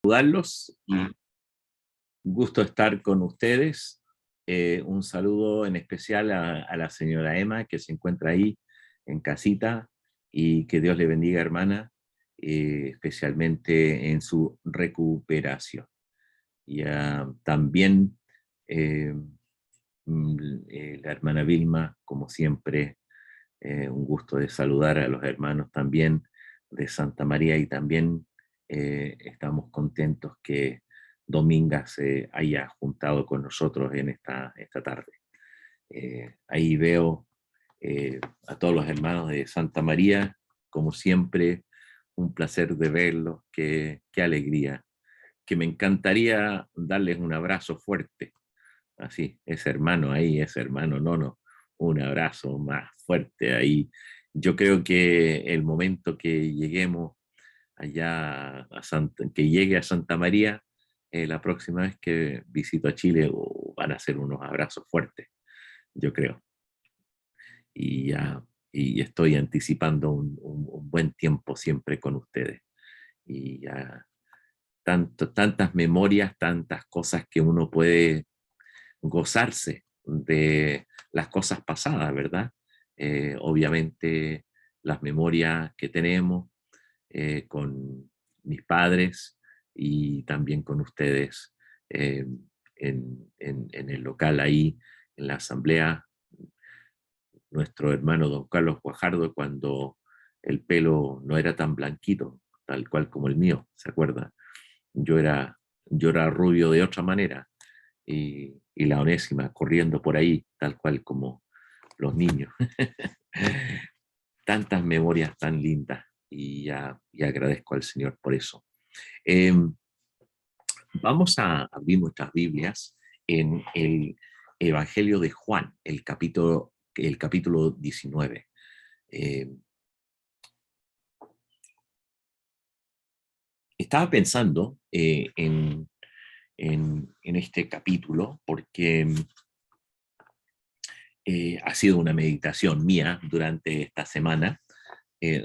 Saludarlos y gusto estar con ustedes. Un saludo en especial a la señora Emma, que se encuentra ahí en casita, y que Dios le bendiga, hermana, especialmente en su recuperación. Y también eh, la hermana Vilma, como siempre, un gusto de saludar a los hermanos también de Santa María, y también estamos contentos que Dominga se haya juntado con nosotros en esta tarde. Ahí veo a todos los hermanos de Santa María, como siempre, un placer de verlos, qué alegría, que me encantaría darles un abrazo fuerte, así, ese hermano ahí, ese hermano Nono, un abrazo más fuerte ahí. Yo creo que el momento que lleguemos allá que llegue a Santa María, la próxima vez que visito a Chile, van a ser unos abrazos fuertes, yo creo. Y ya, y estoy anticipando un buen tiempo siempre con ustedes. Y ya, tantas memorias, tantas cosas que uno puede gozarse de las cosas pasadas, ¿verdad? Obviamente las memorias que tenemos con mis padres y también con ustedes eh, en el local ahí, en la asamblea, nuestro hermano don Carlos Guajardo, cuando el pelo no era tan blanquito, tal cual como el mío, ¿se acuerda? Yo era, yo era rubio de otra manera, y la Onésima corriendo por ahí, tal cual como los niños. Tantas memorias tan lindas, y agradezco al Señor por eso. Eh, Vamos a abrir nuestras Biblias en el Evangelio de Juan, el capítulo 19. Eh, Estaba pensando en este capítulo porque ha sido una meditación mía durante esta semana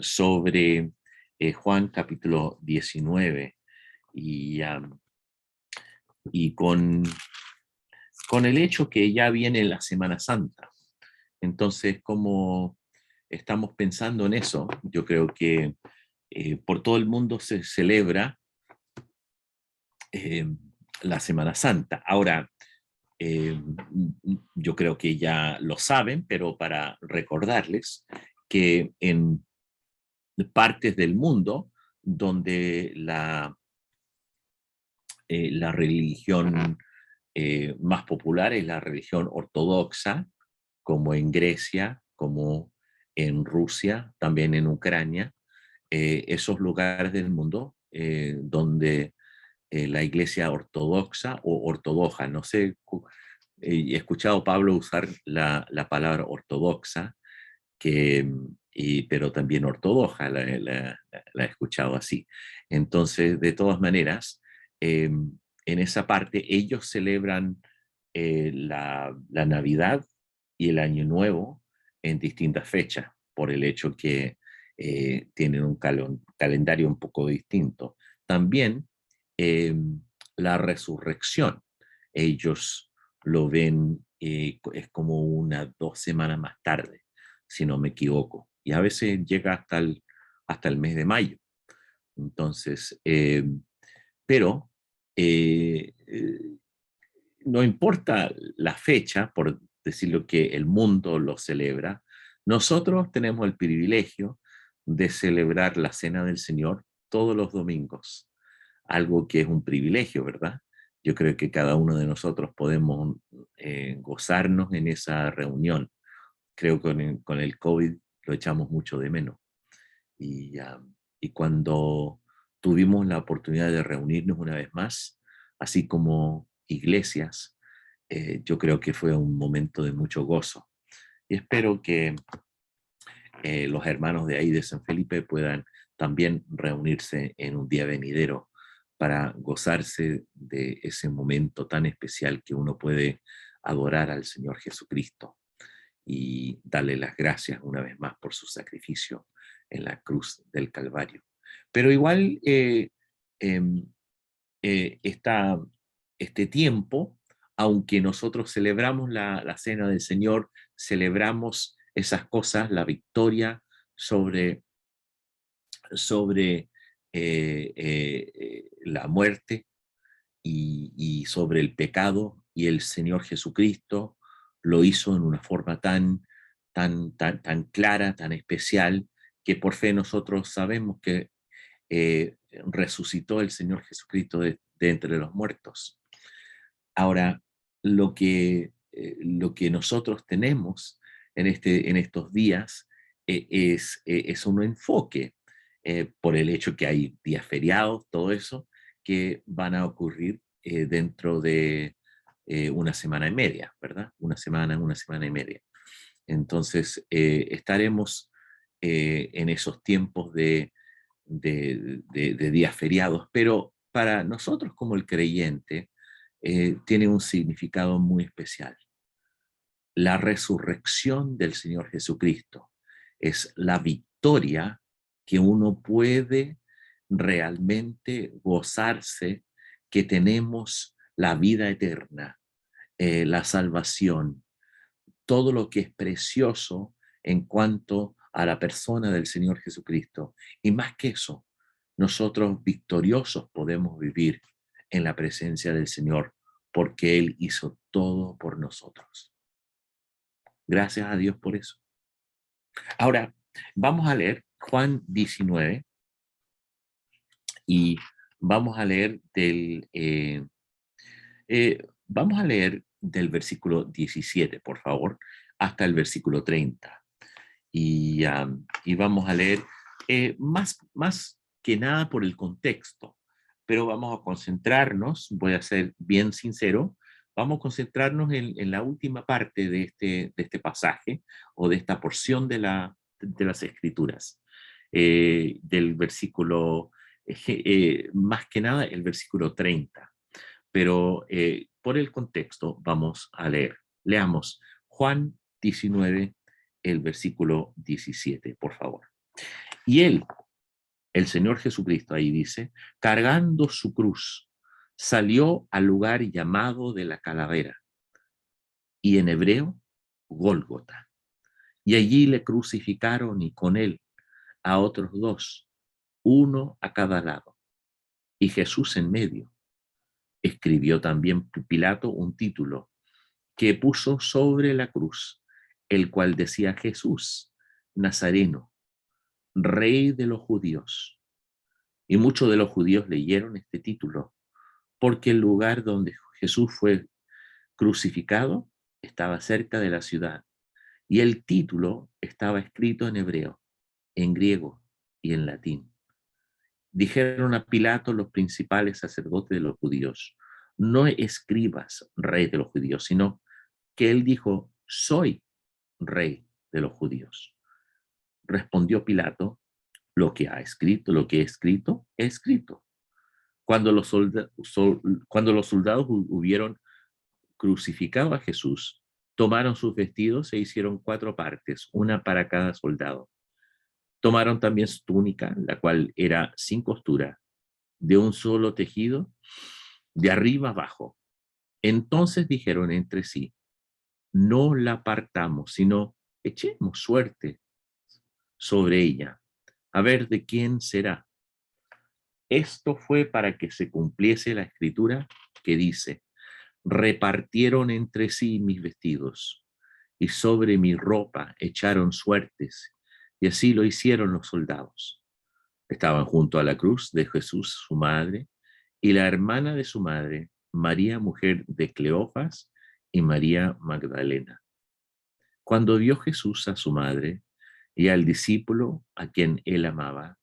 sobre Juan capítulo 19, y, y con el hecho que ya viene la Semana Santa. Entonces, como estamos pensando en eso, yo creo que por todo el mundo se celebra eh, la Semana Santa. Ahora, eh, yo creo que ya lo saben, pero para recordarles que en partes del mundo donde la religión más popular es la religión ortodoxa, como en Grecia, como en Rusia, también en Ucrania, esos lugares del mundo donde la iglesia ortodoxa o ortodoxa, no sé, he escuchado a Pablo usar la palabra ortodoxa, pero también ortodoxa la he escuchado así. Entonces, de todas maneras, en esa parte ellos celebran la Navidad y el Año Nuevo en distintas fechas, por el hecho que tienen un calendario un poco distinto. También eh, la resurrección, ellos lo ven, es como 2 semanas más tarde, si no me equivoco, y a veces llega hasta el mes de mayo. Entonces, pero eh, eh, no importa la fecha, por decirlo, que el mundo lo celebra, nosotros tenemos el privilegio de celebrar la Cena del Señor todos los domingos, algo que es un privilegio, ¿verdad? Yo creo que cada uno de nosotros podemos gozarnos en esa reunión. Creo que con el COVID lo echamos mucho de menos. Y cuando tuvimos la oportunidad de reunirnos una vez más, así como iglesias, yo creo que fue un momento de mucho gozo. Y espero que los hermanos de ahí de San Felipe puedan también reunirse en un día venidero para gozarse de ese momento tan especial que uno puede adorar al Señor Jesucristo y darle las gracias una vez más por su sacrificio en la cruz del Calvario. Pero igual, este tiempo, aunque nosotros celebramos la cena del Señor, celebramos esas cosas, la victoria sobre la muerte y sobre el pecado, y el Señor Jesucristo lo hizo en una forma tan clara, tan especial, que por fe nosotros sabemos que resucitó el Señor Jesucristo de entre los muertos. Ahora, lo que nosotros tenemos en estos días es un enfoque, por el hecho que hay días feriados, todo eso, que van a ocurrir dentro de una semana y media, ¿verdad? Una semana y media. Entonces, estaremos en esos tiempos de días feriados, pero para nosotros como el creyente tiene un significado muy especial. La resurrección del Señor Jesucristo es la victoria que uno puede realmente gozarse, que tenemos la vida eterna, la salvación, todo lo que es precioso en cuanto a la persona del Señor Jesucristo. Y más que eso, nosotros victoriosos podemos vivir en la presencia del Señor porque Él hizo todo por nosotros. Gracias a Dios por eso. Ahora, vamos a leer Juan 19 y vamos a leer vamos a leer del versículo 17, por favor, hasta el versículo 30. Y vamos a leer más que nada por el contexto, pero vamos a concentrarnos, voy a ser bien sincero, vamos a concentrarnos en la última parte de este pasaje o de esta porción de las Escrituras, del versículo, más que nada el versículo 30, pero por el contexto vamos a leer. Leamos Juan 19, el versículo 17, por favor. Y él, el Señor Jesucristo, ahí dice, cargando su cruz, salió al lugar llamado de la calavera, y en hebreo, Gólgota. Y allí le crucificaron y con él a otros dos, uno a cada lado, y Jesús en medio. Escribió también Pilato un título que puso sobre la cruz, el cual decía Jesús, Nazareno, Rey de los judíos. Y muchos de los judíos leyeron este título, porque el lugar donde Jesús fue crucificado estaba cerca de la ciudad, y el título estaba escrito en hebreo, en griego y en latín. Dijeron a Pilato los principales sacerdotes de los judíos, no escribas rey de los judíos, sino que él dijo, soy rey de los judíos. Respondió Pilato, lo que he escrito, he escrito. Cuando cuando los soldados hubieron crucificado a Jesús, tomaron sus vestidos e hicieron 4 partes, una para cada soldado. Tomaron también su túnica, la cual era sin costura, de un solo tejido, de arriba abajo. Entonces dijeron entre sí, no la partamos, sino echemos suerte sobre ella, a ver de quién será. Esto fue para que se cumpliese la escritura que dice, repartieron entre sí mis vestidos, y sobre mi ropa echaron suertes, y así lo hicieron los soldados. Estaban junto a la cruz de Jesús, su madre, y la hermana de su madre, María, mujer de Cleofas, y María Magdalena. Cuando vio Jesús a su madre y al discípulo a quien él amaba,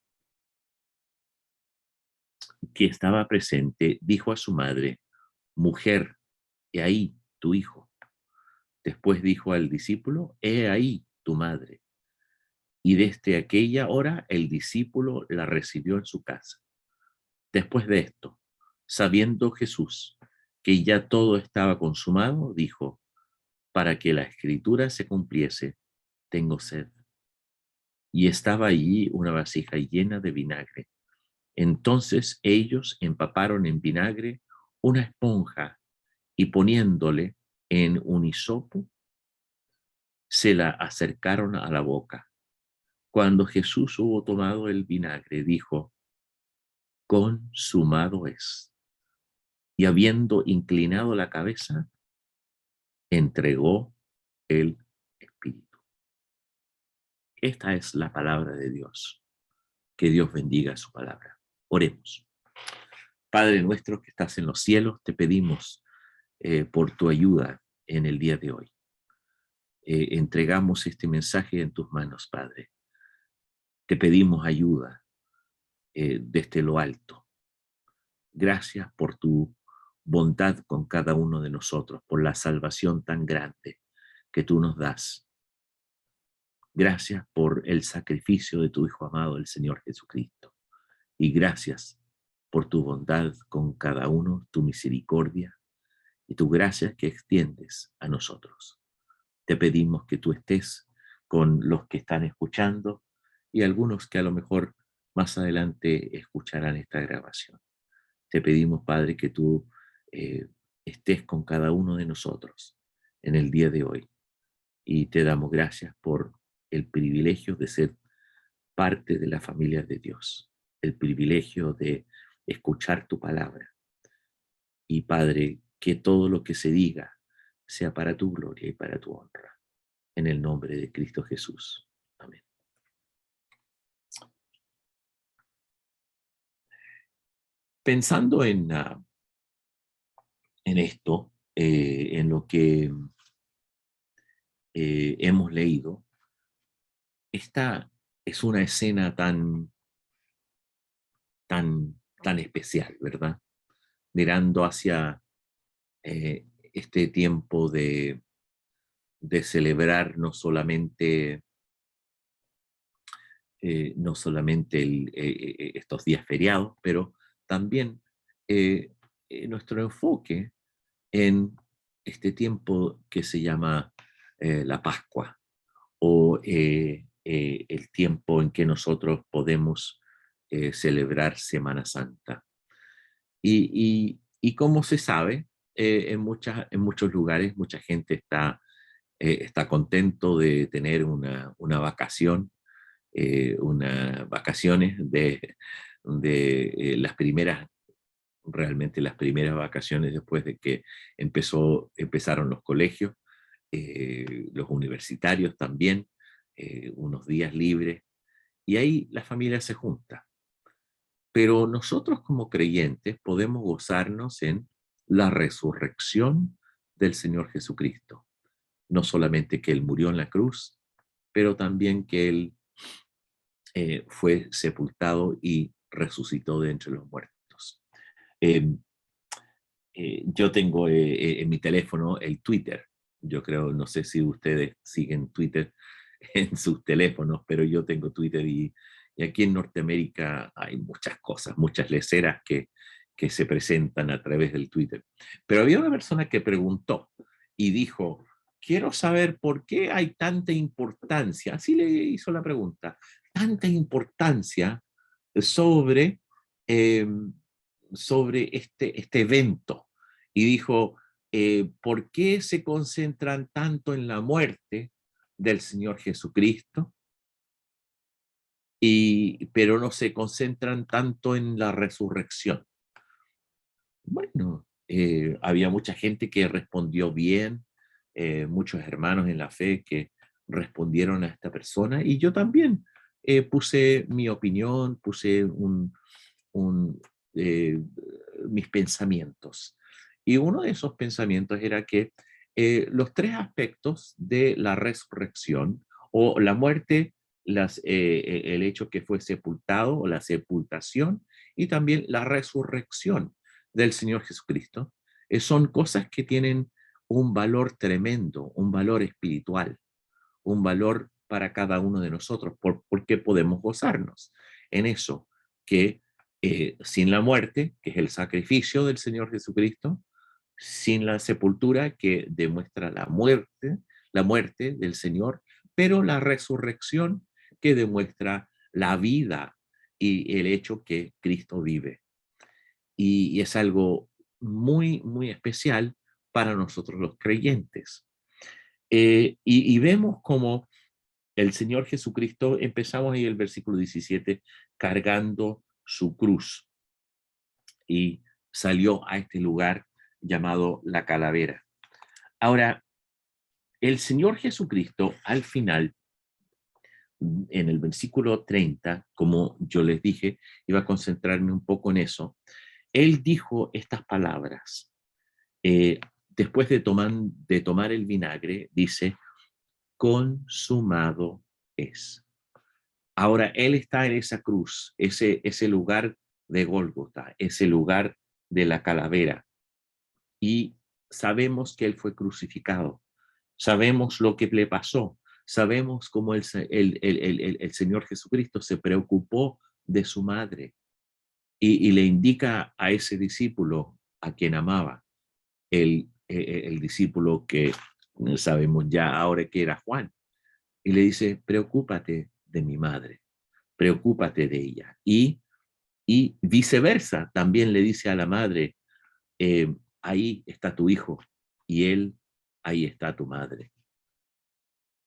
que estaba presente, dijo a su madre, mujer, he ahí tu hijo. Después dijo al discípulo, he ahí tu madre. Y desde aquella hora el discípulo la recibió en su casa. Después de esto, sabiendo Jesús que ya todo estaba consumado, dijo, para que la escritura se cumpliese, tengo sed. Y estaba allí una vasija llena de vinagre. Entonces ellos empaparon en vinagre una esponja y poniéndole en un hisopo, se la acercaron a la boca. Cuando Jesús hubo tomado el vinagre, dijo, consumado es. Y habiendo inclinado la cabeza, entregó el Espíritu. Esta es la palabra de Dios. Que Dios bendiga su palabra. Oremos. Padre nuestro que estás en los cielos, te pedimos por tu ayuda en el día de hoy. Entregamos este mensaje en tus manos, Padre. Te pedimos ayuda desde lo alto. Gracias por tu bondad con cada uno de nosotros, por la salvación tan grande que tú nos das. Gracias por el sacrificio de tu Hijo amado, el Señor Jesucristo. Y gracias por tu bondad con cada uno, tu misericordia y tu gracia que extiendes a nosotros. Te pedimos que tú estés con los que están escuchando y algunos que a lo mejor más adelante escucharán esta grabación. Te pedimos, Padre, que tú estés con cada uno de nosotros en el día de hoy. Y te damos gracias por el privilegio de ser parte de la familia de Dios, el privilegio de escuchar tu palabra. Y Padre, que todo lo que se diga sea para tu gloria y para tu honra. En el nombre de Cristo Jesús. Amén. Pensando en esto, en lo que hemos leído, esta es una escena tan especial, ¿verdad? Mirando hacia este tiempo de celebrar no solamente estos días feriados, pero también nuestro enfoque en este tiempo que se llama la Pascua o el tiempo en que nosotros podemos celebrar Semana Santa. Y como se sabe, en muchos lugares mucha gente está contento de tener una vacación, unas vacaciones de realmente las primeras vacaciones después de que empezaron los colegios, los universitarios también, unos días libres, y ahí la familia se junta. Pero nosotros como creyentes podemos gozarnos en la resurrección del Señor Jesucristo. No solamente que Él murió en la cruz, pero también que Él fue sepultado y resucitó de entre los muertos. Eh, yo tengo en mi teléfono el Twitter. Yo creo, no sé si ustedes siguen Twitter en sus teléfonos, pero yo tengo Twitter y aquí en Norteamérica hay muchas cosas, muchas leceras que se presentan a través del Twitter. Pero había una persona que preguntó y dijo, quiero saber por qué hay tanta importancia, así le hizo la pregunta, tanta importancia sobre, eh, sobre este evento. Y dijo, ¿por qué se concentran tanto en la muerte del Señor Jesucristo? Pero no se concentran tanto en la resurrección. Bueno, había mucha gente que respondió bien, muchos hermanos en la fe que respondieron a esta persona y yo también puse mi opinión, puse un, eh, mis pensamientos. Y uno de esos pensamientos era que los tres aspectos de la resurrección o la muerte, el hecho que fue sepultado o la sepultación y también la resurrección del Señor Jesucristo, son cosas que tienen un valor tremendo, un valor espiritual, un valor para cada uno de nosotros, porque podemos gozarnos en eso, que sin la muerte, que es el sacrificio del Señor Jesucristo, sin la sepultura, que demuestra la muerte del Señor, pero la resurrección, que demuestra la vida y el hecho que Cristo vive. Y es algo muy, muy especial para nosotros los creyentes. Y vemos como el Señor Jesucristo, empezamos ahí el versículo 17, cargando su cruz y salió a este lugar llamado la calavera. Ahora, el Señor Jesucristo al final, en el versículo 30, como yo les dije, iba a concentrarme un poco en eso, él dijo estas palabras. Después de tomar el vinagre, dice, consumado es. Ahora, él está en esa cruz, ese lugar de Gólgota, ese lugar de la calavera, y sabemos que él fue crucificado, sabemos lo que le pasó, sabemos cómo el Señor Jesucristo se preocupó de su madre y le indica a ese discípulo a quien amaba, el discípulo que sabemos ya ahora que era Juan, y le dice, preocúpate de mi madre, preocúpate de ella. Y viceversa, también le dice a la madre, ahí está tu hijo y él, ahí está tu madre.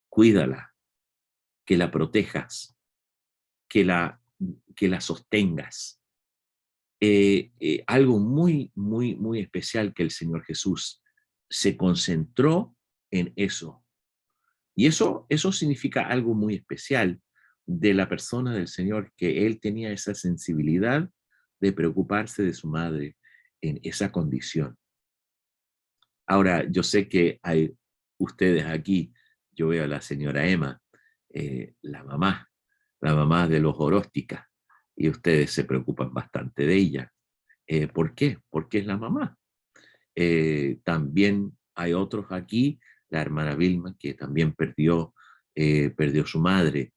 Cuídala, que la protejas, que la, que la sostengas. Algo muy, muy, muy especial que el Señor Jesús se concentró en eso. Y eso significa algo muy especial de la persona del Señor, que Él tenía esa sensibilidad de preocuparse de su madre en esa condición. Ahora, yo sé que hay ustedes aquí, yo veo a la señora Emma, la mamá de los Oróstica, y ustedes se preocupan bastante de ella. ¿Por qué? Porque es la mamá. También hay otros aquí, la hermana Vilma, que también perdió su madre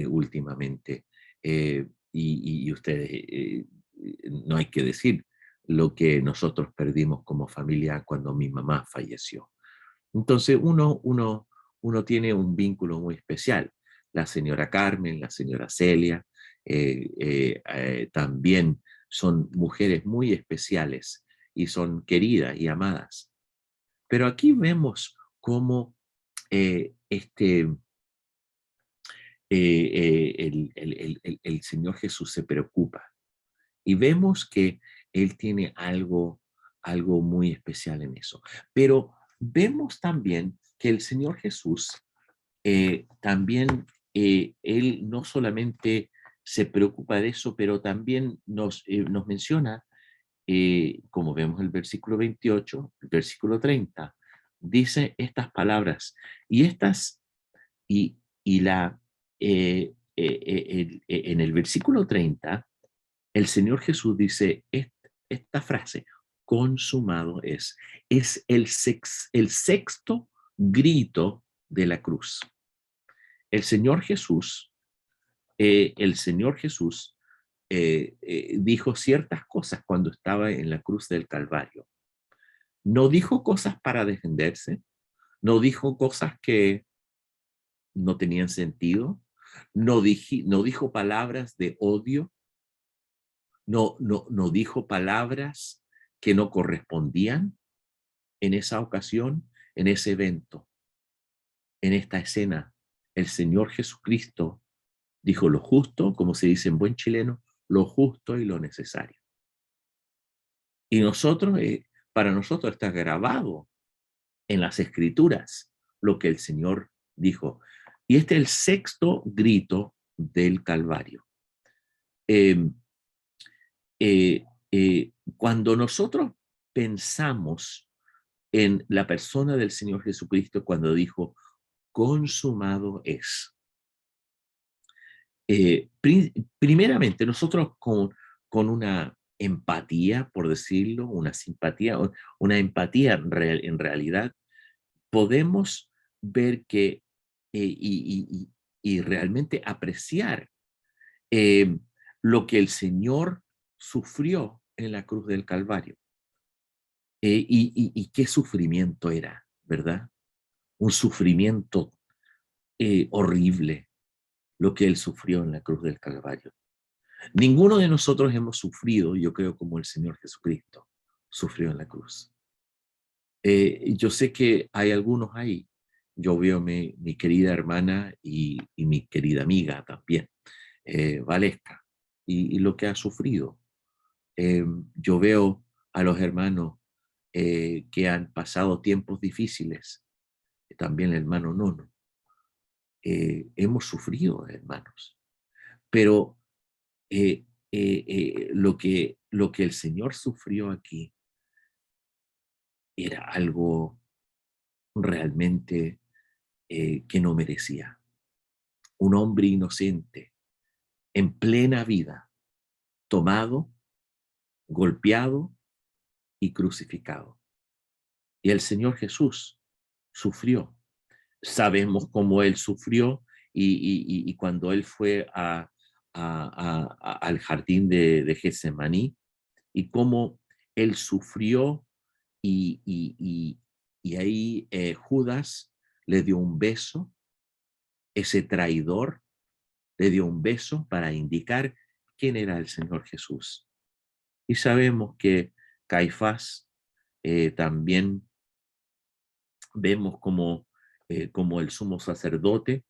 últimamente. Y ustedes, no hay que decir lo que nosotros perdimos como familia cuando mi mamá falleció. Entonces uno tiene un vínculo muy especial. La señora Carmen, la señora Celia, también son mujeres muy especiales y son queridas y amadas. Pero aquí vemos cómo el Señor Jesús se preocupa y vemos que Él tiene algo muy especial en eso. Pero vemos también que el Señor Jesús también, Él no solamente se preocupa de eso, pero también nos menciona, como vemos el versículo 28, el versículo 30, dice estas palabras, y estas, y la, en el versículo 30, el Señor Jesús dice esta frase, consumado es el sexto grito de la cruz. El Señor Jesús, el Señor Jesús dijo ciertas cosas cuando estaba en la cruz del Calvario. No dijo cosas para defenderse, no dijo cosas que no tenían sentido, no dijo palabras de odio, no dijo palabras que no correspondían en esa ocasión, en ese evento, en esta escena. El Señor Jesucristo dijo lo justo, como se dice en buen chileno, lo justo y lo necesario. Y para nosotros está grabado en las escrituras lo que el Señor dijo. Y este es el sexto grito del Calvario. Eh, cuando nosotros pensamos en la persona del Señor Jesucristo cuando dijo, consumado es. Primeramente, nosotros con una empatía, por decirlo, una simpatía, una empatía en realidad, podemos ver que y realmente apreciar eh, lo que el Señor sufrió en la cruz del Calvario. Y qué sufrimiento era, ¿verdad? Un sufrimiento horrible, lo que él sufrió en la cruz del Calvario. Ninguno de nosotros hemos sufrido, yo creo, como el Señor Jesucristo sufrió en la cruz. Yo sé que hay algunos ahí. Yo veo mi querida hermana y mi querida amiga también, Valesca, y lo que ha sufrido. Eh, yo veo a los hermanos que han pasado tiempos difíciles, también el hermano Nono. Hemos sufrido, hermanos, pero lo que el Señor sufrió aquí era algo realmente que no merecía. Un hombre inocente, en plena vida, tomado, golpeado y crucificado. Y el Señor Jesús sufrió. Sabemos cómo Él sufrió y cuando Él fue al jardín de Getsemaní y cómo Él sufrió y, y, y, y ahí Judas le dio un beso, ese traidor le dio un beso para indicar quién era el Señor Jesús. Y sabemos que Caifás también vemos como el sumo sacerdote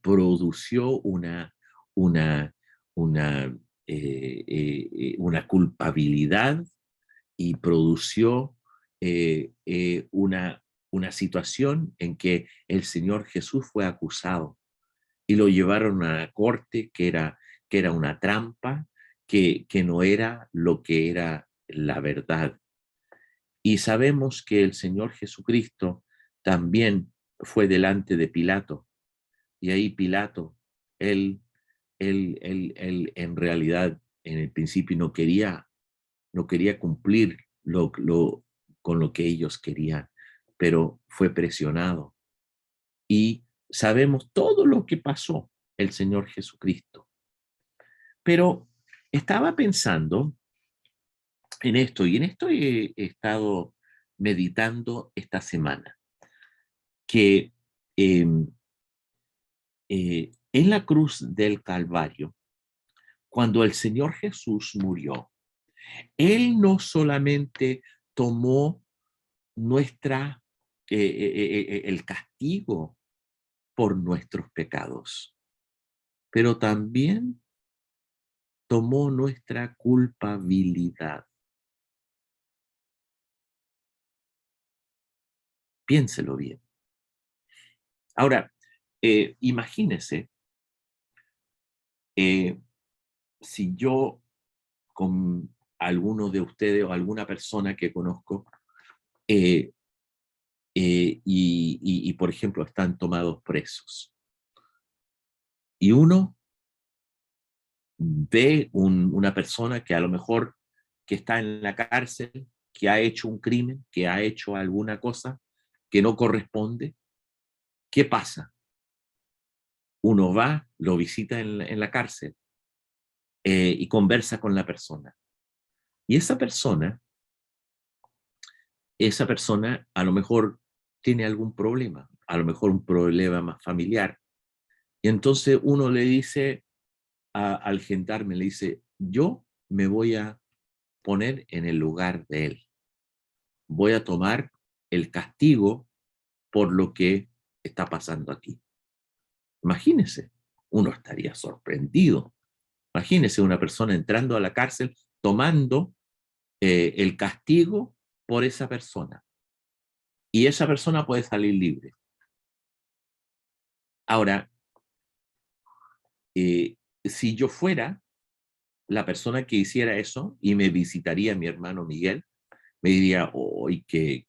produció una, una, una culpabilidad y produció una situación en que el Señor Jesús fue acusado y lo llevaron a la corte que era una trampa, que no era lo que era la verdad. Y sabemos que el Señor Jesucristo también fue delante de Pilato, y ahí Pilato, él en realidad en el principio no quería cumplir con lo que ellos querían, pero fue presionado. Y sabemos todo lo que pasó el Señor Jesucristo. Pero estaba pensando en esto, y en esto he estado meditando esta semana, que eh, en la cruz del Calvario, cuando el Señor Jesús murió, Él no solamente tomó nuestra, el castigo por nuestros pecados, pero también tomó nuestra culpabilidad. Piénselo bien. Ahora, imagínese eh, si yo con alguno de ustedes o alguna persona que conozco eh, por ejemplo, están tomados presos. Y uno ve una persona que a lo mejor que está en la cárcel, que ha hecho un crimen, que ha hecho alguna cosa que no corresponde. ¿Qué pasa? Uno va, lo visita en la cárcel y conversa con la persona. Y esa persona a lo mejor tiene algún problema, a lo mejor un problema más familiar. Y entonces uno le dice al gendarme, le dice, yo me voy a poner en el lugar de él. Voy a tomar el castigo por lo que está pasando aquí. Imagínese, uno estaría sorprendido. Imagínese una persona entrando a la cárcel tomando el castigo por esa persona. Y esa persona puede salir libre. Ahora, si yo fuera la persona que hiciera eso y me visitaría mi hermano Miguel, me diría, hoy que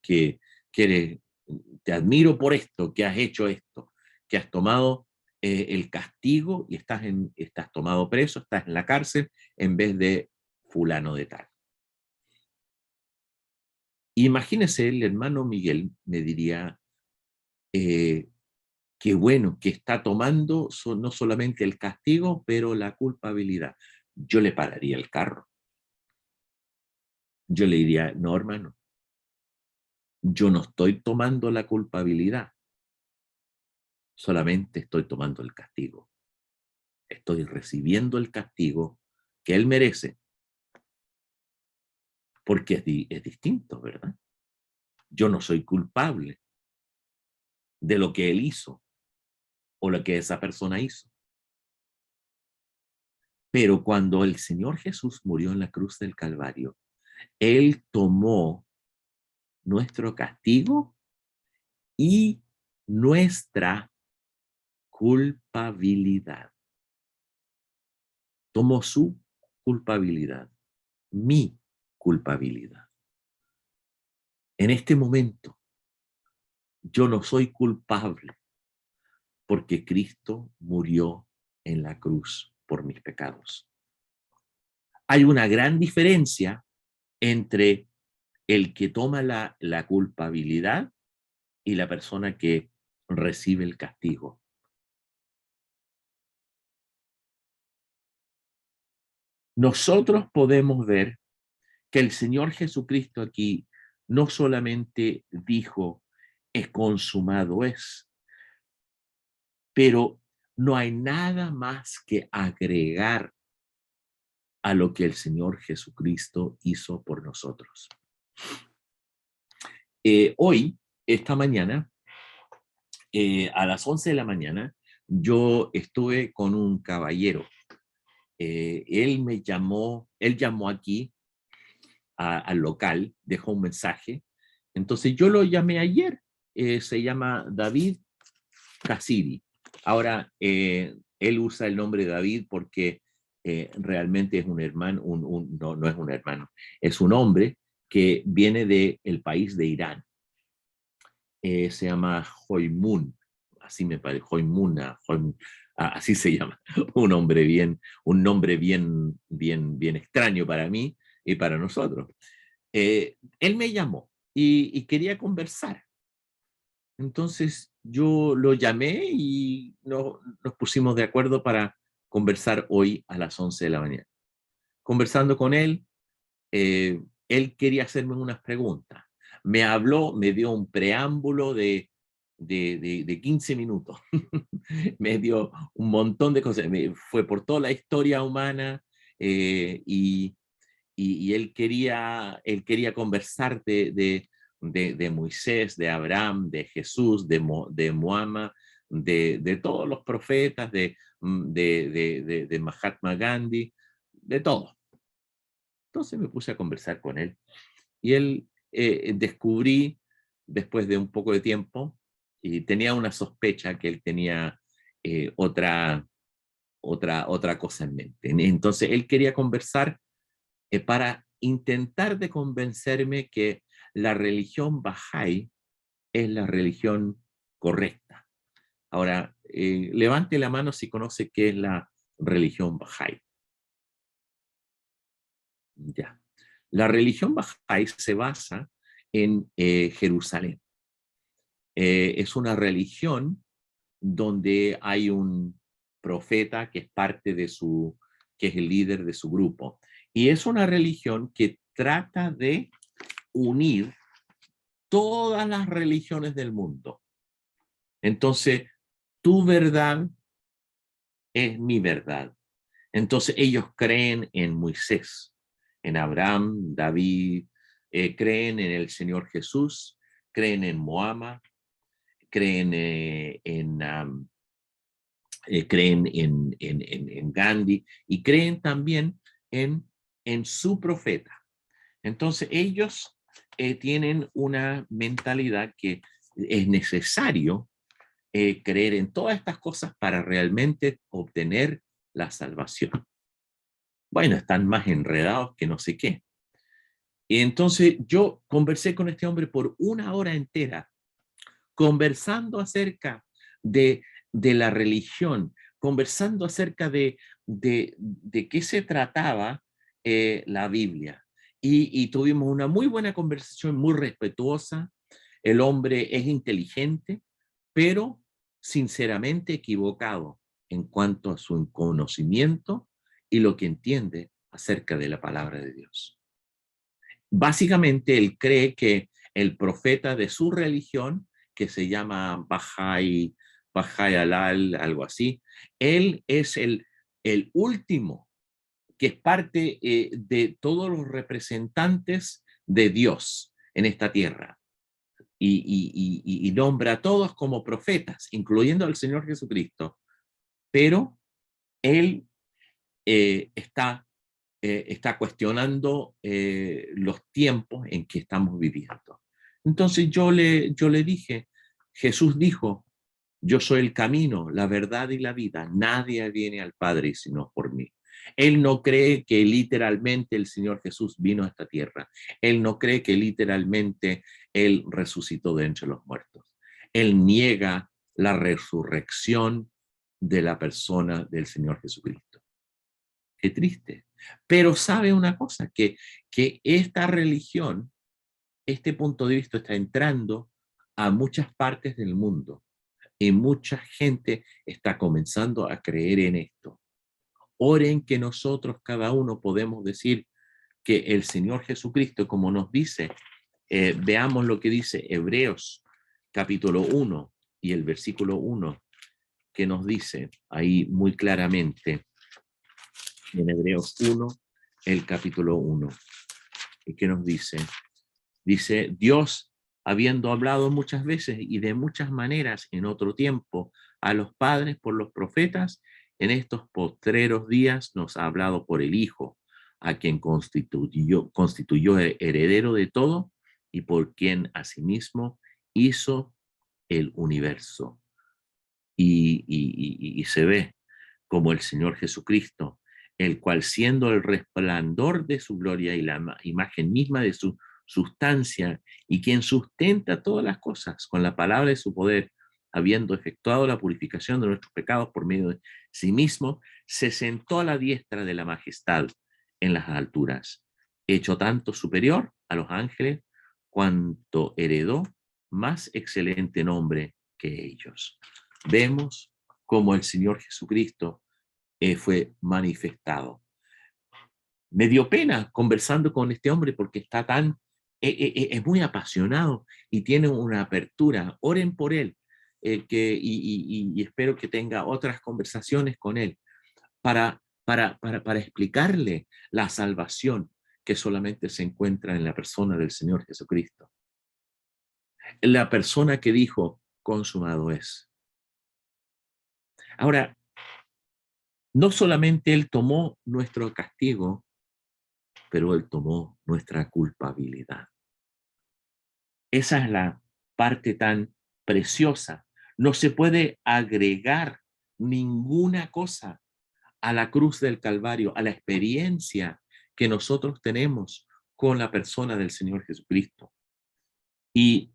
te admiro por esto, que has hecho esto, que has tomado el castigo y estás tomado preso, estás en la cárcel en vez de fulano de tal. Imagínese, el hermano Miguel me diría, eh, qué bueno que está tomando no solamente el castigo, pero la culpabilidad. Yo le pararía el carro. Yo le diría, no, hermano, yo no estoy tomando la culpabilidad, solamente estoy tomando el castigo. estoy recibiendo el castigo que él merece, porque es distinto, ¿verdad? Yo no soy culpable de lo que él hizo o lo que esa persona hizo. Pero cuando el Señor Jesús murió en la cruz del Calvario, él tomó nuestro castigo y nuestra culpabilidad. Tomó su culpabilidad, mi culpabilidad. En este momento, yo no soy culpable porque Cristo murió en la cruz por mis pecados. Hay una gran diferencia entre el que toma la culpabilidad y la persona que recibe el castigo. Nosotros podemos ver que el Señor Jesucristo aquí no solamente dijo, es consumado es, pero no hay nada más que agregar a lo que el Señor Jesucristo hizo por nosotros. Hoy, esta mañana, a las 11 de la mañana, yo estuve con un caballero. Él llamó aquí al local, dejó un mensaje. Entonces yo lo llamé ayer. Se llama David Cassidi. Ahora, él usa el nombre David porque realmente es un hermano, no, no es un hermano, es un hombre que viene del país de Irán. Se llama Hoymun, así me parece, Hoymuna, así se llama, un nombre bien extraño para mí y para nosotros. Él me llamó y quería conversar. Entonces yo lo llamé y nos pusimos de acuerdo para conversar hoy a las 11 de la mañana. Conversando con él, él quería hacerme unas preguntas. Me habló, me dio un preámbulo de 15 minutos. Me dio un montón de cosas. Fue por toda la historia humana y él quería conversar de Moisés, de Abraham, de Jesús, de Muhammad, de todos los profetas, de Mahatma Gandhi, de todo. Entonces me puse a conversar con él y él descubrí después de un poco de tiempo y tenía una sospecha que él tenía otra cosa en mente. Entonces él quería conversar para intentar de convencerme que la religión Bahá'í es la religión correcta. Ahora, levante la mano si conoce qué es la religión Bahá'í. Ya. La religión Bahá'í se basa en Jerusalén. Es una religión donde hay un profeta que es parte que es el líder de su grupo. Y es una religión que trata de unir todas las religiones del mundo. Entonces, tu verdad es mi verdad. Entonces, ellos creen en Moisés, en Abraham, David, creen en el Señor Jesús, creen en Muhammad, creen creen en Gandhi y creen también en su profeta. Entonces ellos tienen una mentalidad que es necesario creer en todas estas cosas para realmente obtener la salvación. Bueno, están más enredados que no sé qué. Y entonces yo conversé con este hombre por una hora entera, conversando acerca de la religión, conversando acerca de qué se trataba la Biblia. Y tuvimos una muy buena conversación, muy respetuosa. El hombre es inteligente, pero sinceramente equivocado en cuanto a su conocimiento y lo que entiende acerca de la palabra de Dios. Básicamente, él cree que el profeta de su religión, que se llama Bahá'í Alal, algo así, él es el último, que es parte de todos los representantes de Dios en esta tierra. Y nombra a todos como profetas, incluyendo al Señor Jesucristo, pero él está cuestionando los tiempos en que estamos viviendo. Entonces yo le dije, Jesús dijo, yo soy el camino, la verdad y la vida. Nadie viene al Padre sino por mí. Él no cree que literalmente el Señor Jesús vino a esta tierra. Él no cree que literalmente Él resucitó de entre los muertos. Él niega la resurrección de la persona del Señor Jesucristo. Qué triste. Pero sabe una cosa, que esta religión, este punto de vista está entrando a muchas partes del mundo y mucha gente está comenzando a creer en esto. Oren que nosotros cada uno podemos decir que el Señor Jesucristo, como nos dice, veamos lo que dice Hebreos capítulo 1 y el versículo 1, que nos dice ahí muy claramente, en Hebreos 1, el capítulo 1, y que nos dice, Dios, habiendo hablado muchas veces y de muchas maneras en otro tiempo a los padres por los profetas, en estos postreros días nos ha hablado por el Hijo, a quien constituyó heredero de todo y por quien asimismo hizo el universo. Y se ve como el Señor Jesucristo, el cual siendo el resplandor de su gloria y la imagen misma de su sustancia, y quien sustenta todas las cosas con la palabra de su poder, habiendo efectuado la purificación de nuestros pecados por medio de sí mismo, se sentó a la diestra de la majestad en las alturas, hecho tanto superior a los ángeles, cuanto heredó más excelente nombre que ellos. Vemos cómo el Señor Jesucristo fue manifestado. Me dio pena conversando con este hombre porque está es muy apasionado y tiene una apertura. Oren por él y espero que tenga otras conversaciones con él para explicarle la salvación que solamente se encuentra en la persona del Señor Jesucristo. La persona que dijo, consumado es. Ahora, no solamente Él tomó nuestro castigo, pero Él tomó nuestra culpabilidad. Esa es la parte tan preciosa. No se puede agregar ninguna cosa a la cruz del Calvario, a la experiencia que nosotros tenemos con la persona del Señor Jesucristo. Y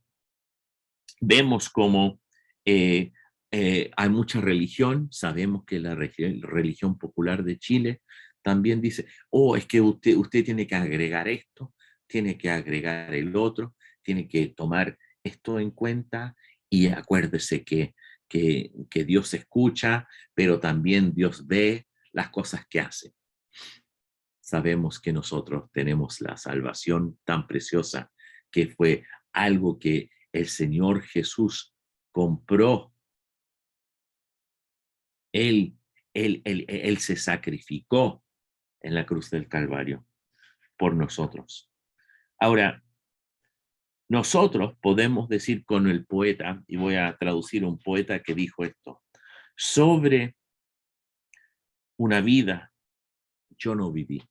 vemos como hay mucha religión, sabemos que la religión popular de Chile también dice, oh, es que usted tiene que agregar esto, tiene que agregar el otro, tiene que tomar esto en cuenta y acuérdese que Dios escucha, pero también Dios ve las cosas que hace. Sabemos que nosotros tenemos la salvación tan preciosa que fue algo que el Señor Jesús compró. Él se sacrificó en la cruz del Calvario por nosotros. Ahora, nosotros podemos decir con el poeta, y voy a traducir un poeta que dijo esto, sobre una vida yo no viví,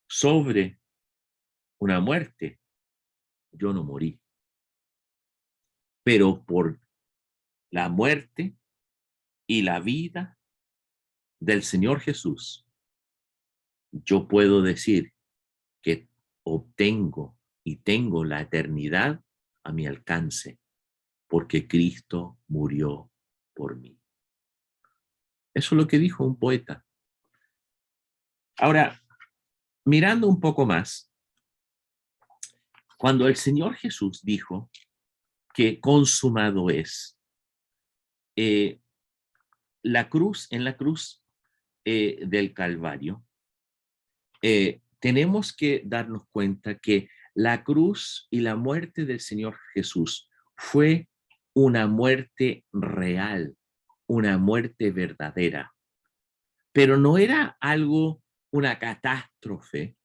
sobre una muerte yo no morí, pero por la muerte y la vida del Señor Jesús, yo puedo decir que obtengo y tengo la eternidad a mi alcance, porque Cristo murió por mí. Eso es lo que dijo un poeta. Ahora, mirando un poco más, cuando el Señor Jesús dijo que consumado es, en la cruz del Calvario, tenemos que darnos cuenta que la cruz y la muerte del Señor Jesús fue una muerte real, una muerte verdadera. pero no era algo, una catástrofe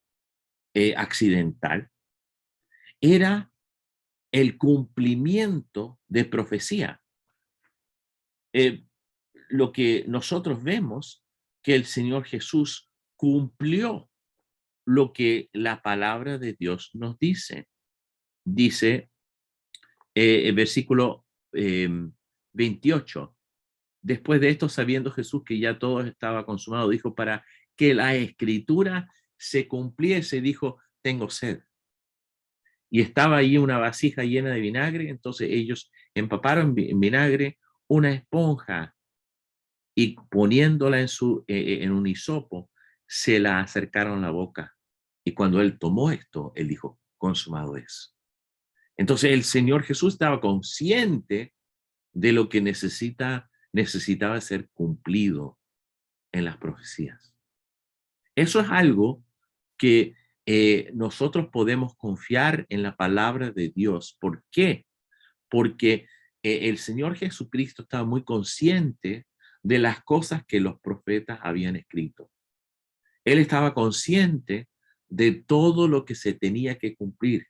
accidental, era el cumplimiento de profecía. Eh, lo que nosotros vemos que el Señor Jesús cumplió lo que la palabra de Dios nos dice. Dice el versículo 28. Después de esto, sabiendo Jesús que ya todo estaba consumado, dijo, para que la escritura se cumpliese, dijo, tengo sed. Y estaba allí una vasija llena de vinagre, entonces ellos empaparon en vinagre una esponja y poniéndola en un hisopo, se la acercaron a la boca. Y cuando él tomó esto, él dijo, consumado es. Entonces el Señor Jesús estaba consciente de lo que necesitaba ser cumplido en las profecías. Eso es algo que nosotros podemos confiar en la palabra de Dios. ¿Por qué? Porque el Señor Jesucristo estaba muy consciente de las cosas que los profetas habían escrito. Él estaba consciente de todo lo que se tenía que cumplir.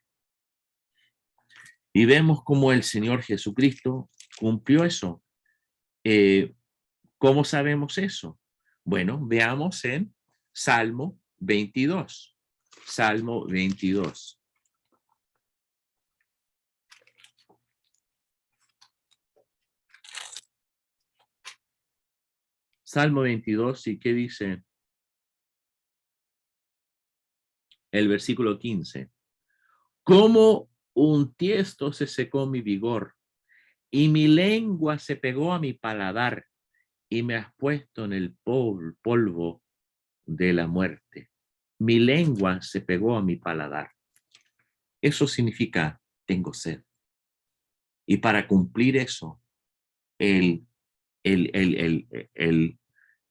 Y vemos cómo el Señor Jesucristo cumplió eso. ¿Cómo sabemos eso? Bueno, veamos en Salmo 22. Salmo 22. Salmo 22, ¿y qué dice? El versículo 15. Como un tiesto se secó mi vigor, y mi lengua se pegó a mi paladar, y me has puesto en el polvo de la muerte. Mi lengua se pegó a mi paladar. Eso significa, tengo sed. Y para cumplir eso, él, él, él, él,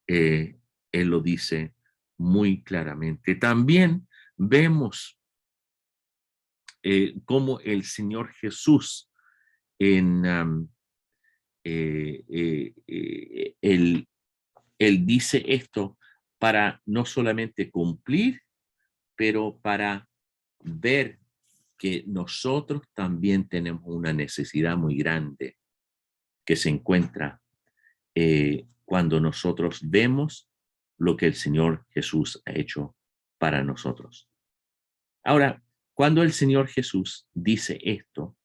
él, él lo dice muy claramente. También vemos cómo el Señor Jesús en él dice esto para no solamente cumplir, pero para ver que nosotros también tenemos una necesidad muy grande que se encuentra cuando nosotros vemos lo que el Señor Jesús ha hecho para nosotros. Ahora, cuando el Señor Jesús dice esto,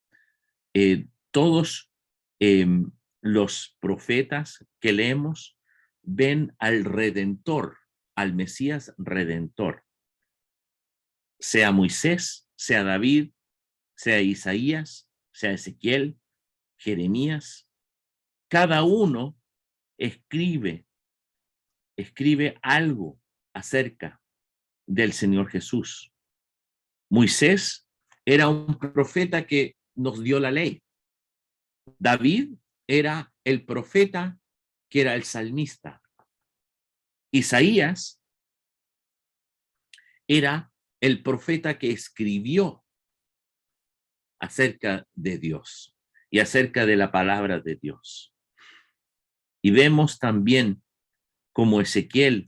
todos los profetas que leemos ven al Redentor, al Mesías Redentor, sea Moisés, sea David, sea Isaías, sea Ezequiel, Jeremías, cada uno escribe algo acerca del Señor Jesús. Moisés era un profeta que nos dio la ley. David era el profeta que era el salmista. Isaías era el profeta que escribió acerca de Dios y acerca de la palabra de Dios. Y vemos también cómo Ezequiel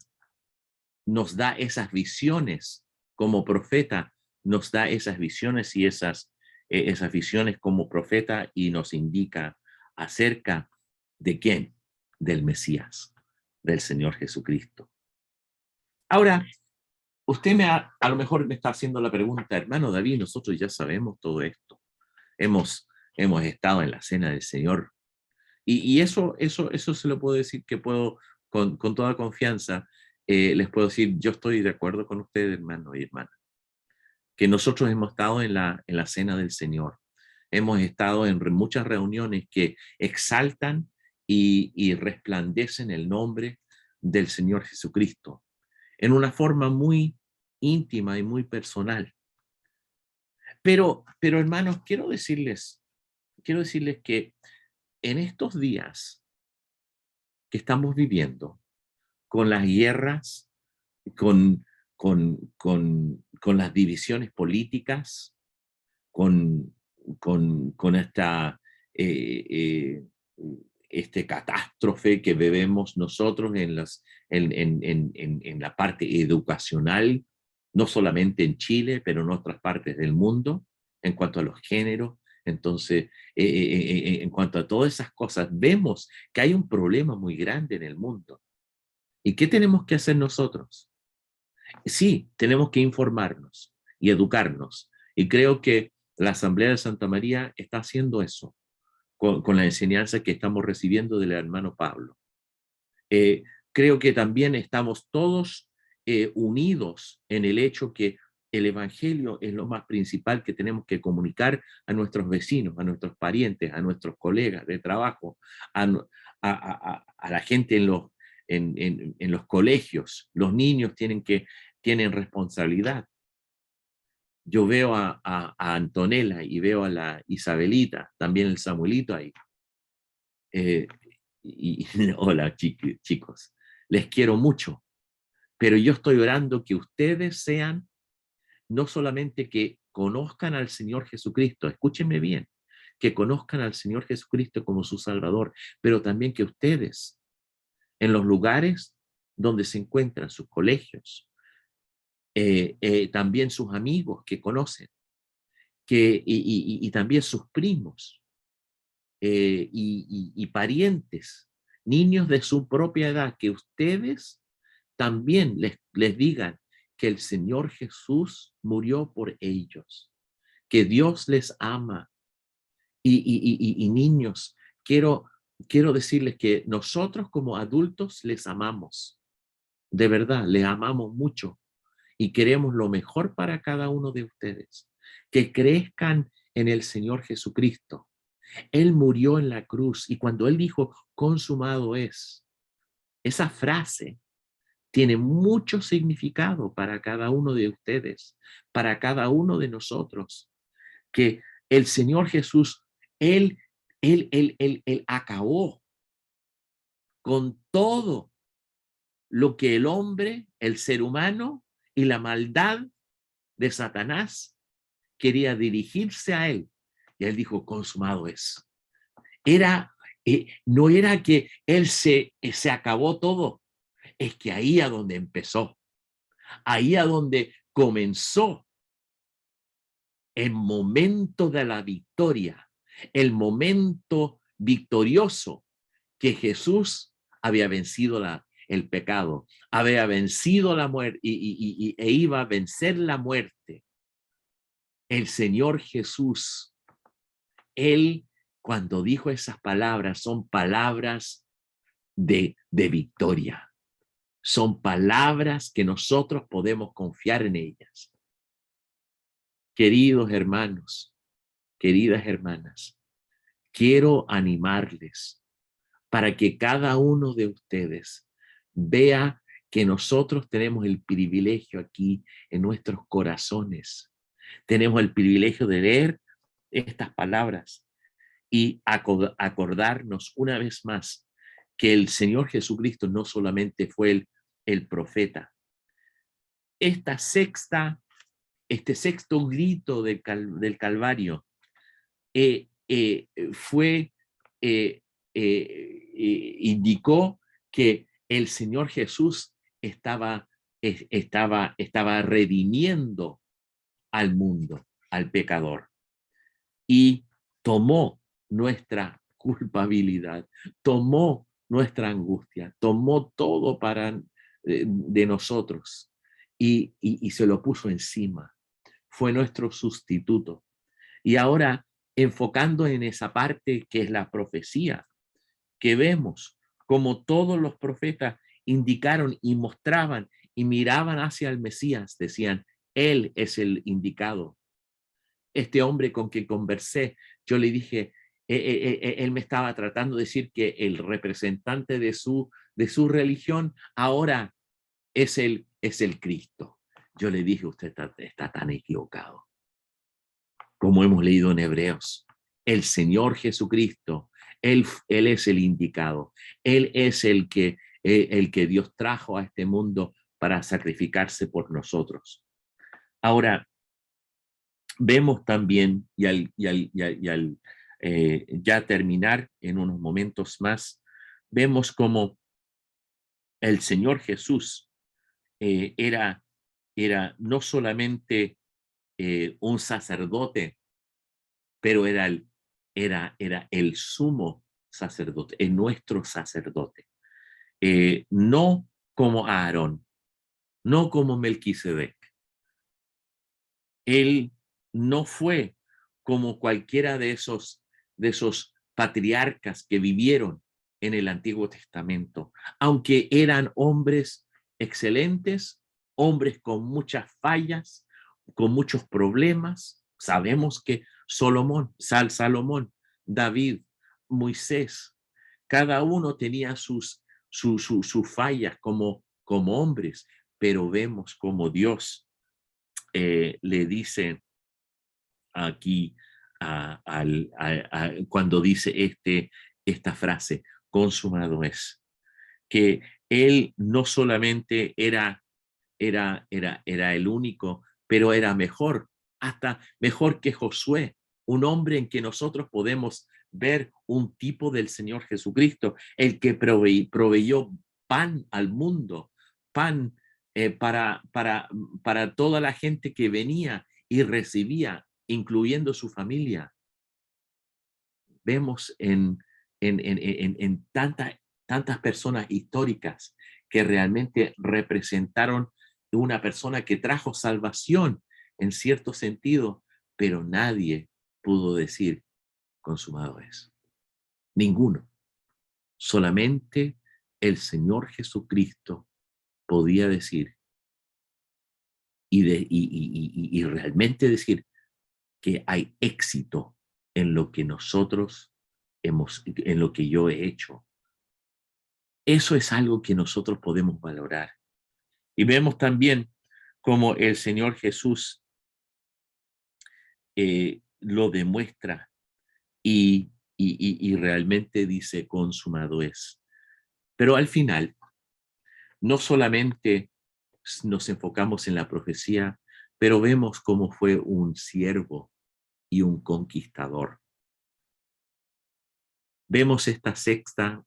nos da esas visiones como profeta, nos da esas visiones y esas visiones como profeta y nos indica acerca de quién, del Mesías, del Señor Jesucristo. Ahora, usted a lo mejor me está haciendo la pregunta, hermano David, nosotros ya sabemos todo esto. Hemos estado en la cena del Señor. Y eso se lo puedo decir que puedo, con toda confianza, les puedo decir, yo estoy de acuerdo con ustedes, hermano y hermana, que nosotros hemos estado en la cena del Señor. Hemos estado en muchas reuniones que exaltan y resplandecen el nombre del Señor Jesucristo en una forma muy íntima y muy personal. Pero hermanos, quiero decirles que en estos días que estamos viviendo, con las guerras, con las divisiones políticas, con esta catástrofe que vivimos nosotros en la parte educacional, no solamente en Chile, pero en otras partes del mundo, en cuanto a los géneros. Entonces, en cuanto a todas esas cosas, vemos que hay un problema muy grande en el mundo. ¿Y qué tenemos que hacer nosotros? Sí, tenemos que informarnos y educarnos. Y creo que la Asamblea de Santa María está haciendo eso con la enseñanza que estamos recibiendo del hermano Pablo. Eh, Creo que también estamos todos unidos en el hecho que el Evangelio es lo más principal que tenemos que comunicar a nuestros vecinos, a nuestros parientes, a nuestros colegas de trabajo, a la gente en los colegios. Los niños tienen responsabilidad. Yo veo a Antonella y veo a la Isabelita, también el Samuelito ahí. Hola chicos, les quiero mucho, pero yo estoy orando que ustedes sean, no solamente que conozcan al Señor Jesucristo, escúchenme bien, que conozcan al Señor Jesucristo como su Salvador, pero también que ustedes, en los lugares donde se encuentran sus colegios, también sus amigos que conocen, y también sus primos, y parientes, niños de su propia edad, que ustedes también les digan que el Señor Jesús murió por ellos, que Dios les ama. Y niños, quiero decirles que nosotros como adultos les amamos, de verdad, les amamos mucho y queremos lo mejor para cada uno de ustedes, que crezcan en el Señor Jesucristo. Él murió en la cruz y cuando Él dijo, consumado es, esa frase tiene mucho significado para cada uno de ustedes, para cada uno de nosotros, que el Señor Jesús, Él acabó con todo lo que el hombre, el ser humano y la maldad de Satanás quería dirigirse a Él. Y Él dijo, consumado es. No era que Él se acabó todo, es que ahí a donde empezó, ahí a donde comenzó el momento de la victoria, el momento victorioso que Jesús había vencido el pecado, había vencido la muerte e iba a vencer la muerte. El Señor Jesús, Él cuando dijo esas palabras, son palabras de victoria. Son palabras que nosotros podemos confiar en ellas. Queridos hermanos, queridas hermanas, quiero animarles para que cada uno de ustedes vea que nosotros tenemos el privilegio aquí en nuestros corazones. Tenemos el privilegio de leer estas palabras y acordarnos una vez más que el Señor Jesucristo no solamente fue el profeta. Este sexto grito del Calvario indicó que el Señor Jesús estaba redimiendo al mundo, al pecador, y tomó nuestra culpabilidad, tomó nuestra angustia, tomó todo de nosotros y se lo puso encima. Fue nuestro sustituto. Y ahora, enfocando en esa parte que es la profecía, que vemos como todos los profetas indicaron y mostraban y miraban hacia el Mesías, decían, Él es el indicado. Este hombre con quien conversé, yo le dije, él me estaba tratando de decir que el representante de su religión ahora es el Cristo. Yo le dije, usted está tan equivocado. Como hemos leído en Hebreos, el Señor Jesucristo, Él es el indicado. Él es el que Dios trajo a este mundo para sacrificarse por nosotros. Ahora, vemos también, ya terminar en unos momentos más, vemos como el Señor Jesús era no solamente un sacerdote, pero era el sumo sacerdote, nuestro sacerdote. No como Aarón, no como Melquisedec. Él no fue como cualquiera de esos patriarcas que vivieron en el Antiguo Testamento, aunque eran hombres excelentes, hombres con muchas fallas, con muchos problemas. Sabemos que Salomón, David, Moisés, cada uno tenía sus fallas como hombres, pero vemos como Dios le dice aquí cuando dice esta frase, consumado es, que él no solamente era el único, pero era mejor, hasta mejor que Josué, un hombre en que nosotros podemos ver un tipo del Señor Jesucristo, el que proveyó pan al mundo, pan para toda la gente que venía y recibía, incluyendo su familia. Vemos en tantas personas históricas que realmente representaron una persona que trajo salvación en cierto sentido, pero nadie pudo decir consumado es. Ninguno. Solamente el Señor Jesucristo podía decir y realmente decir que hay éxito en lo que nosotros en lo que yo he hecho. Eso es algo que nosotros podemos valorar. Y vemos también cómo el Señor Jesús lo demuestra y realmente dice consumado es. Pero al final, no solamente nos enfocamos en la profecía, pero vemos cómo fue un siervo y un conquistador. Vemos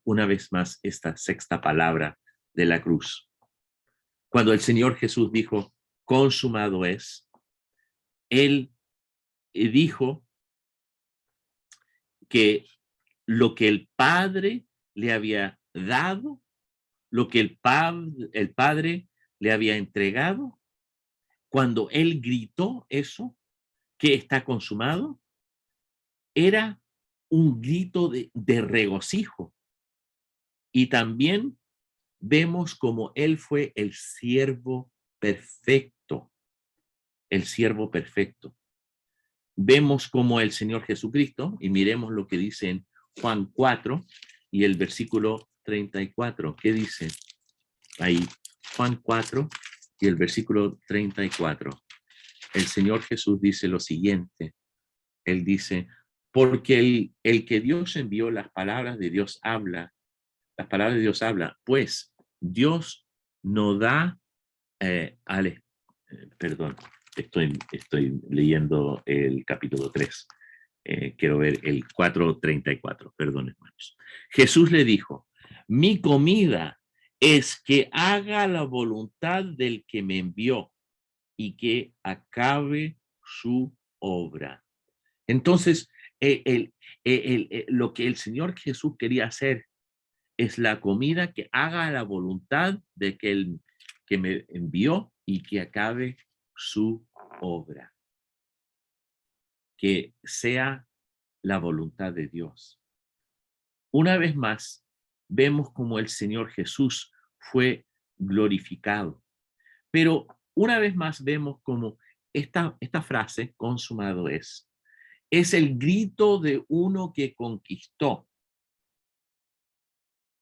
una vez más, esta sexta palabra de la cruz. Cuando el Señor Jesús dijo, consumado es, Él dijo que lo que el Padre le había dado, lo que el Padre le había entregado, cuando Él gritó eso, que está consumado, era un grito de regocijo. Y también vemos como Él fue el siervo perfecto, el siervo perfecto. Vemos como el Señor Jesucristo, y miremos lo que dice en Juan 4 y el versículo 34. ¿Qué dice? Ahí, Juan 4 y el versículo 34. El Señor Jesús dice lo siguiente. Él dice, porque el que Dios envió, las palabras de Dios habla, pues Dios no da perdón, estoy leyendo el capítulo 3. Quiero ver el 4:34, perdón, hermanos. Jesús le dijo, mi comida es que haga la voluntad del que me envió y que acabe su obra. Entonces, lo que el Señor Jesús quería hacer es la comida que haga la voluntad de que me envió y que acabe su obra. Que sea la voluntad de Dios. Una vez más, vemos como el Señor Jesús fue glorificado. Pero una vez más vemos como esta frase, consumado es el grito de uno que conquistó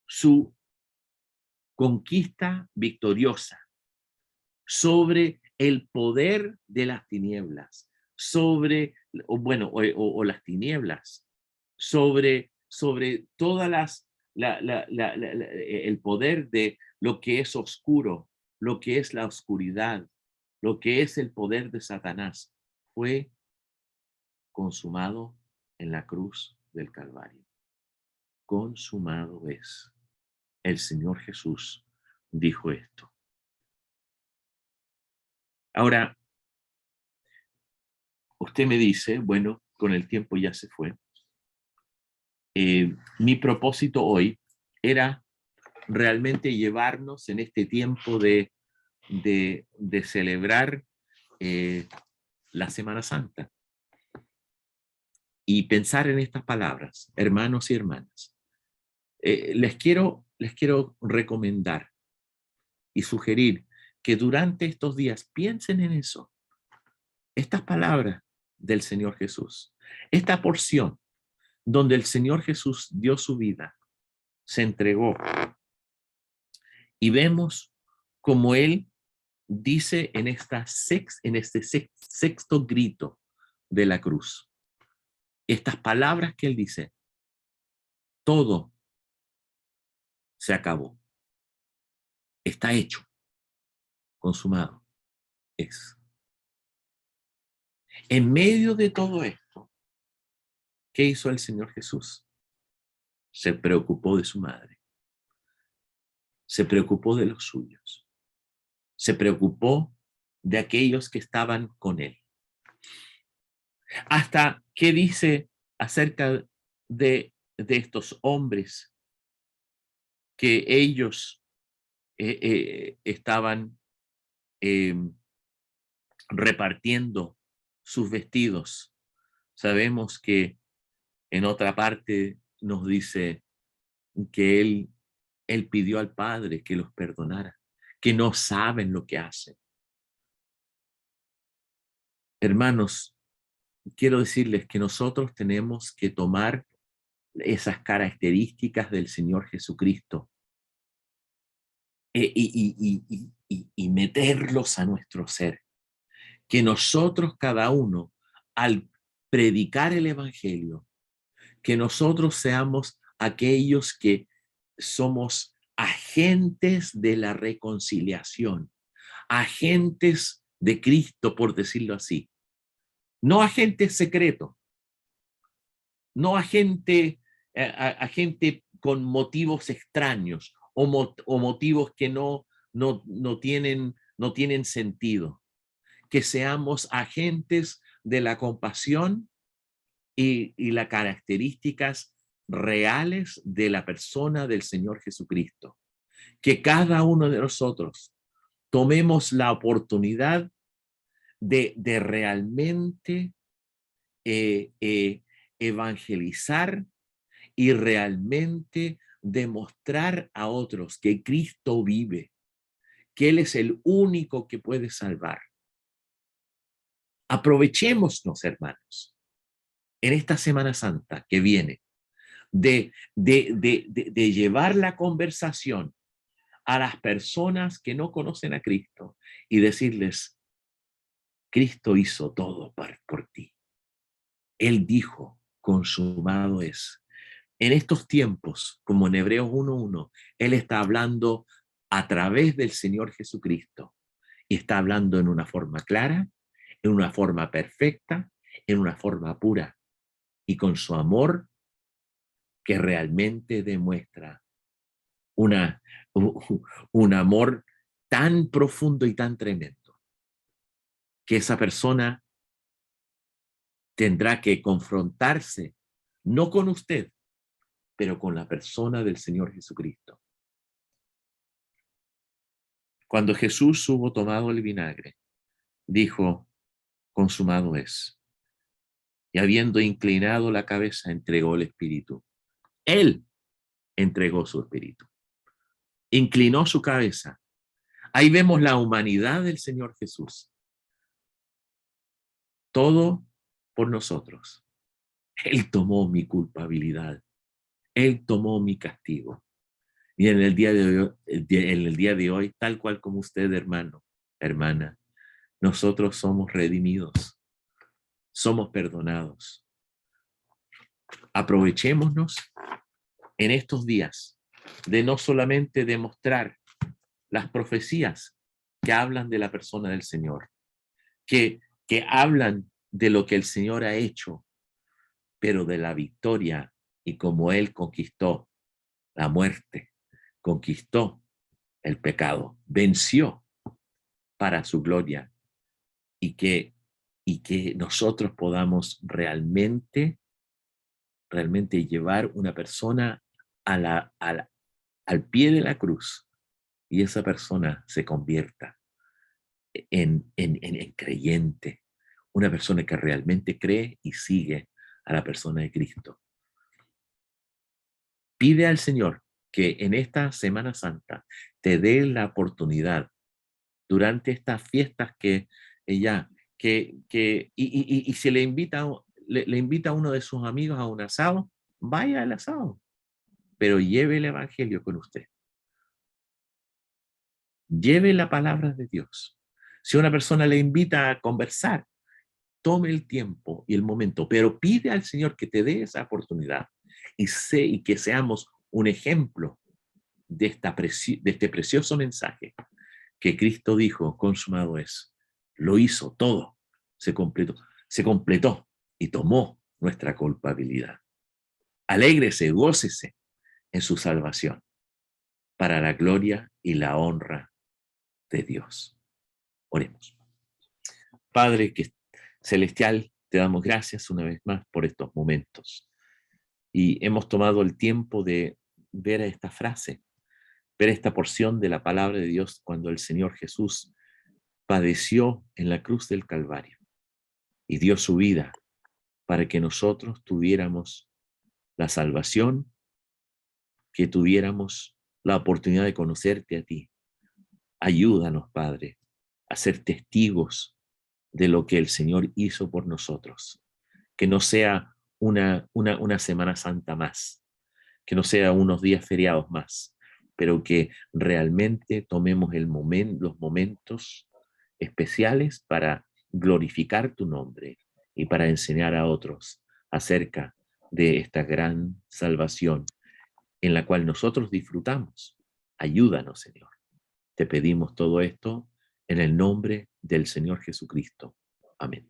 su conquista victoriosa sobre el poder de las tinieblas, sobre, o las tinieblas, sobre todas el poder de lo que es oscuro, lo que es la oscuridad, lo que es el poder de Satanás, fue consumado en la cruz del Calvario. Consumado es. El Señor Jesús dijo esto. Ahora, usted me dice, bueno, con el tiempo ya se fue. Mi propósito hoy era realmente llevarnos en este tiempo de celebrar la Semana Santa y pensar en estas palabras, hermanos y hermanas. Les quiero recomendar y sugerir que durante estos días piensen en eso, estas palabras del Señor Jesús, esta porción donde el Señor Jesús dio su vida, se entregó, y vemos como Él dice en este sexto grito de la cruz, estas palabras que Él dice: todo se acabó, está hecho, consumado es. En medio de todo esto, ¿qué hizo el Señor Jesús? Se preocupó de su madre, se preocupó de los suyos, se preocupó de aquellos que estaban con Él. Hasta qué dice acerca de estos hombres que ellos estaban repartiendo sus vestidos. Sabemos que en otra parte nos dice que él pidió al Padre que los perdonara, que no saben lo que hacen. Hermanos, quiero decirles que nosotros tenemos que tomar esas características del Señor Jesucristo y meterlos a nuestro ser. Que nosotros cada uno, al predicar el Evangelio, que nosotros seamos aquellos que somos agentes de la reconciliación, agentes de Cristo, por decirlo así. No agentes secretos, no agente con motivos extraños o motivos que no tienen sentido. Que seamos agentes de la compasión y las características reales de la persona del Señor Jesucristo. Que cada uno de nosotros tomemos la oportunidad de realmente evangelizar y realmente demostrar a otros que Cristo vive, que Él es el único que puede salvar. Aprovechémonos, hermanos, en esta Semana Santa que viene, de llevar la conversación a las personas que no conocen a Cristo y decirles: Cristo hizo todo por ti. Él dijo: consumado es. En estos tiempos, como en Hebreos 1:1, Él está hablando a través del Señor Jesucristo y está hablando en una forma clara, en una forma perfecta, en una forma pura y con su amor que realmente demuestra un amor tan profundo y tan tremendo que esa persona tendrá que confrontarse no con usted, pero con la persona del Señor Jesucristo. Cuando Jesús hubo tomado el vinagre, dijo: consumado es. Y habiendo inclinado la cabeza, entregó el espíritu. Él entregó su espíritu. Inclinó su cabeza. Ahí vemos la humanidad del Señor Jesús. Todo por nosotros. Él tomó mi culpabilidad. Él tomó mi castigo. Y en el día de hoy, tal cual como usted, hermano, hermana, nosotros somos redimidos, somos perdonados. Aprovechémonos en estos días de no solamente demostrar las profecías que hablan de la persona del Señor, que hablan de lo que el Señor ha hecho pero de la victoria, y como Él conquistó la muerte, conquistó el pecado, venció para su gloria, y que nosotros podamos realmente llevar una persona al pie de la cruz, y esa persona se convierta en creyente, una persona que realmente cree y sigue a la persona de Cristo. Pide al Señor que en esta Semana Santa te dé la oportunidad durante estas fiestas que ella, y si le invita a uno de sus amigos a un asado, vaya al asado, pero lleve el evangelio con usted. Lleve la palabra de Dios. Si una persona le invita a conversar, tome el tiempo y el momento, pero pide al Señor que te dé esa oportunidad y que seamos un ejemplo de este precioso mensaje que Cristo dijo: consumado es. Lo hizo todo, se completó y tomó nuestra culpabilidad. Alégrese, gócese en su salvación para la gloria y la honra de Dios. Oremos. Padre celestial, te damos gracias una vez más por estos momentos. Y hemos tomado el tiempo de ver esta frase, ver esta porción de la palabra de Dios cuando el Señor Jesús padeció en la cruz del Calvario y dio su vida para que nosotros tuviéramos la salvación, que tuviéramos la oportunidad de conocerte a ti. Ayúdanos, Padre, a ser testigos de lo que el Señor hizo por nosotros. Que no sea una Semana Santa más, que no sea unos días feriados más, pero que realmente tomemos los momentos especiales para glorificar tu nombre y para enseñar a otros acerca de esta gran salvación en la cual nosotros disfrutamos. Ayúdanos, Señor. Te pedimos todo esto en el nombre del Señor Jesucristo. Amén.